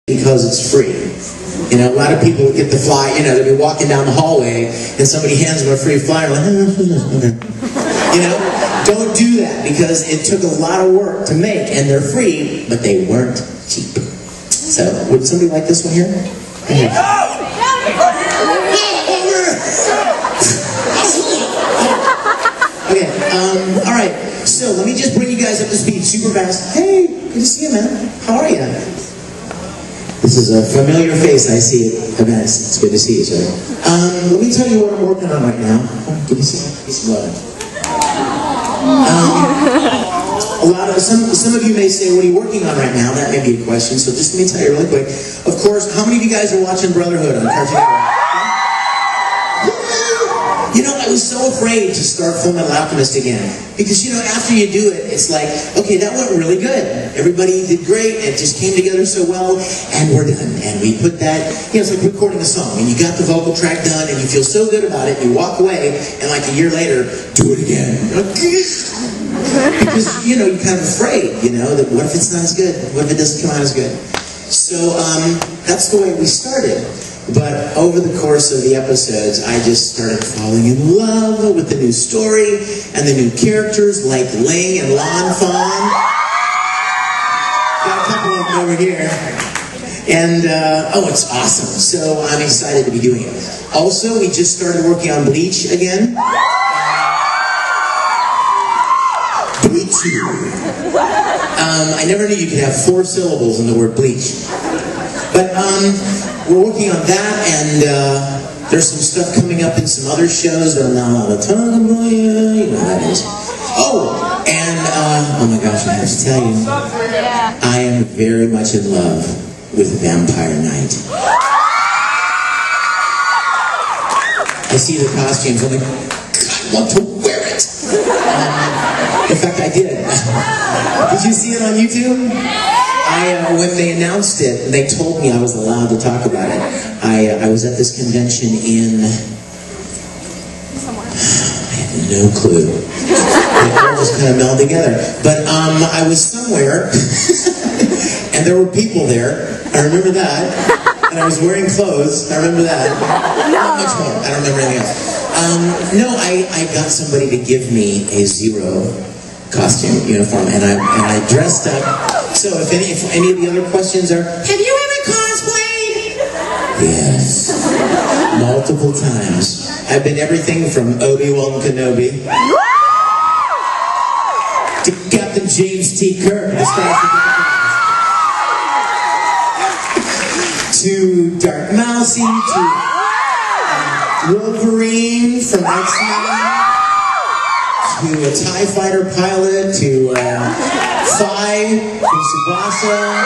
because it's free. You know, a lot of people get the fly, you know, they'll be walking down the hallway and somebody hands them a free flyer, like, okay. You know, don't do that because it took a lot of work to make and they're free, but they weren't cheap. So, would somebody like this one here? Okay, alright, so let me just bring you guys up to speed super fast. Hey, good to see you, man. How are you? This is a familiar face I see at events. It's good to see each other. Let me tell you what I'm working on right now. Give me some love. Some of you may say, what are you working on right now? That may be a question, so just let me tell you really quick. Of course, how many of you guys are watching Brotherhood on Cartoon Network? You know, I was so afraid to start Full Metal Alchemist again. Because, you know, after you do it, it's like, okay, that went really good. Everybody did great, it just came together so well, and we're done. And we put that, you know, it's like recording a song, and you got the vocal track done, and you feel so good about it, and you walk away, and like a year later, do it again. Because, you know, you're kind of afraid, you know, that what if it's not as good? What if it doesn't come out as good? So, that's the way we started. But over the course of the episodes, I just started falling in love with the new story and the new characters like Ling and Lan Fan. Got a couple of them over here. And, oh, it's awesome. So I'm excited to be doing it. Also, we just started working on Bleach again. Bleach. I never knew you could have 4 syllables in the word bleach. But, we're working on that, and there's some stuff coming up in some other shows that I'm not all the time, you know how that is. Oh, and, oh my gosh, I have to tell you, I am very much in love with Vampire Knight. I see the costumes, I'm like, I want to wear it. In fact, I did. Did you see it on YouTube? When they announced it, they told me I was allowed to talk about it. I was at this convention in... I have no clue. They all just kind of melded together. But I was somewhere, and there were people there. I remember that. And I was wearing clothes. I remember that. Not much more. I don't remember anything else. No, I got somebody to give me a Zero costume uniform, and I dressed up. So if any of the other questions are, have you ever cosplayed? Yes. Multiple times. I've been everything from Obi-Wan Kenobi to Captain James T. Kirk, to Dark Mousy, to Wolverine from X-Men, to a TIE fighter pilot, to Phi from Tsubasa.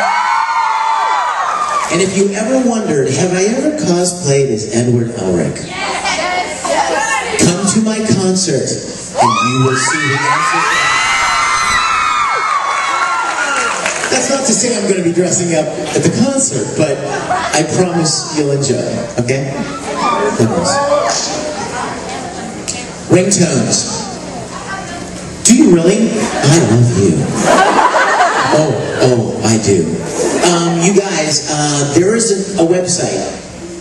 And if you ever wondered, have I ever cosplayed as Edward Elric? Come to my concert and you will see the answer. That's not to say I'm going to be dressing up at the concert, but I promise you'll enjoy, okay? Ringtones. Do you really? I love you. Oh, I do. You guys, there is a website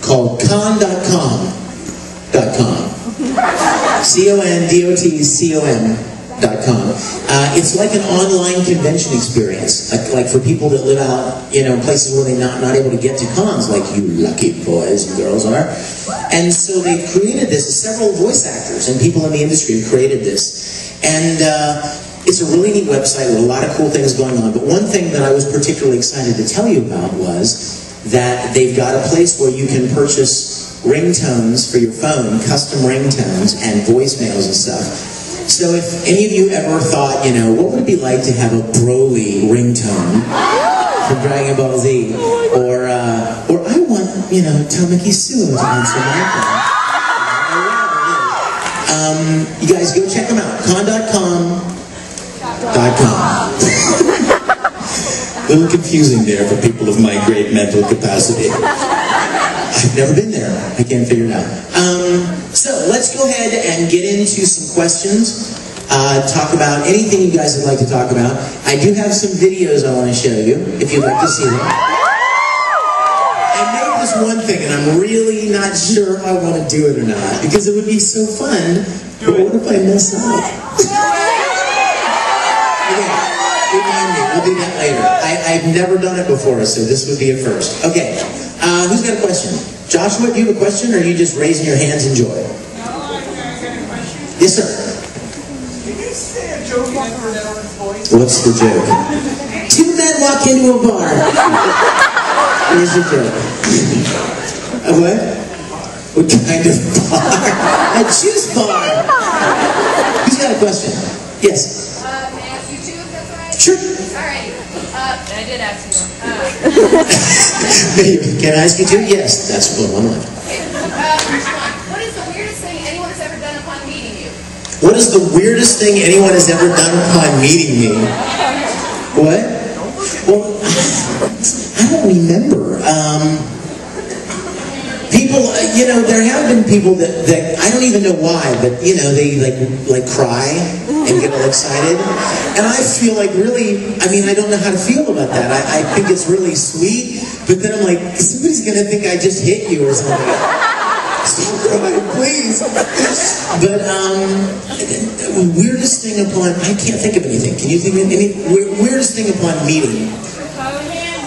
called con.com. CONDOTCOM.com. It's like an online convention experience, like for people that live out, you know, places where they're not able to get to cons, like you lucky boys and girls are. And so they've created this. Several voice actors and people in the industry have created this. And it's a really neat website with a lot of cool things going on. But one thing that I was particularly excited to tell you about was that they've got a place where you can purchase ringtones for your phone, custom ringtones and voicemails and stuff. So if any of you ever thought, you know, what would it be like to have a Broly ringtone from Dragon Ball Z? Or I want, you know, Tamaki Suo to answer my phone. You guys go check them out. Con.com. A little confusing there for people of my great mental capacity. I've never been there. I can't figure it out. So let's go ahead and get into some questions. Talk about anything you guys would like to talk about. I do have some videos I want to show you, if you'd like to see them. this one thing, and I'm really not sure if I want to do it or not, because it would be so fun, but what if I mess up? Okay, remind me, we'll do that later. I've never done it before, so this would be a first. Okay, who's got a question? Joshua, do you have a question, or are you just raising your hands in joy? No, I got a question. Yes, sir. Can you say a joke in everyone's voice? What's the joke? Two men walk into a bar. Here's the joke. A what? What kind of bar? A juice bar. Who's got a question? Yes. May I ask you two, if that's all right? Sure. Alright. I did ask you. Can I ask you too? Yes. That's one line. Okay. What is the weirdest thing anyone has ever done upon meeting you? What is the weirdest thing anyone has ever done upon meeting me? What? Well, I don't remember. People, there have been people that I don't even know why, but they like cry and get all excited, and I feel like really, I don't know how to feel about that. I think it's really sweet, but then I'm like, somebody's gonna think I just hit you or something. Stop crying, please. But weirdest thing upon, I can't think of anything. Can you think of any weirdest thing upon meeting?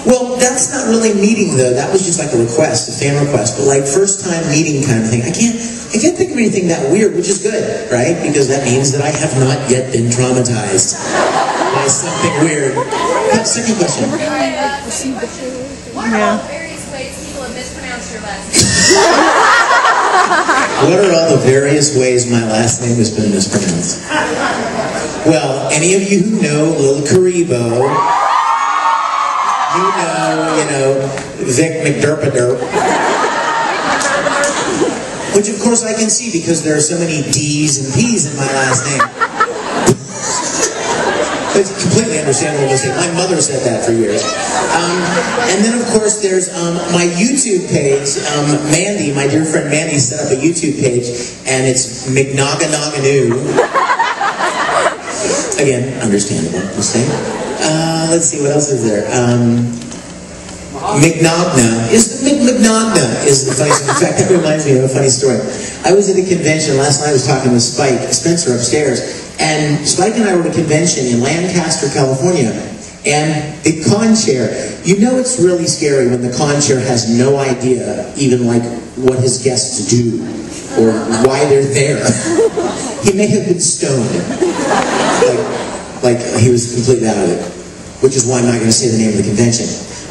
Well, that's not really meeting though. That was just like a request, a fan request. But like first time meeting kind of thing. I can't think of anything that weird, which is good, right? Because that means that I have not yet been traumatized by something weird. Second question. Alright, second question. What are all the various ways people have mispronounced your last name? What are all the various ways my last name has been mispronounced? Well, any of you who know Lil Karibo, you know, Vic McDerpaderp. Which of course I can see because there are so many D's and P's in my last name. It's completely understandable mistake. My mother said that for years. And then of course there's my YouTube page. Mandy, my dear friend Mandy, set up a YouTube page, and it's McNogganogganoo. Again, understandable mistake. Let's see, what else is there? McNogna is the funny story. In fact, that reminds me of a funny story. I was at a convention last night. I was talking with Spencer upstairs, and Spike and I were at a convention in Lancaster, California, and the con chair. You know, it's really scary when the con chair has no idea even like what his guests do or why they're there. He may have been stoned, like he was completely out of it. Which is why I'm not going to say the name of the convention.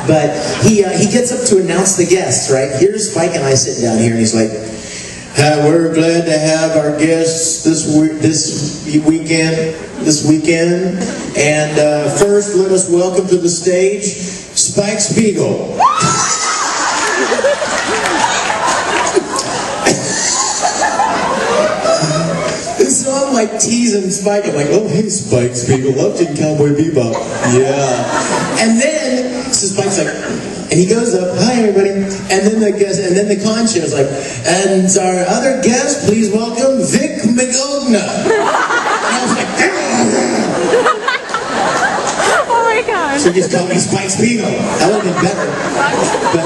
But he gets up to announce the guests, right? Here's Spike and I sitting down here, and he's like, we're glad to have our guests this weekend. And first, let us welcome to the stage, Spike Spiegel. So I'm like teasing Spike. I'm like, oh, hey, Spike Spiegel, loved you in Cowboy Bebop. Yeah. And then, so Spike's like, and he goes up, hi, everybody. And then the con chair's like, and our other guest, please welcome Vic McGogna. And I was like, oh my God. So just call me Spike Spiegel. That would have been better. But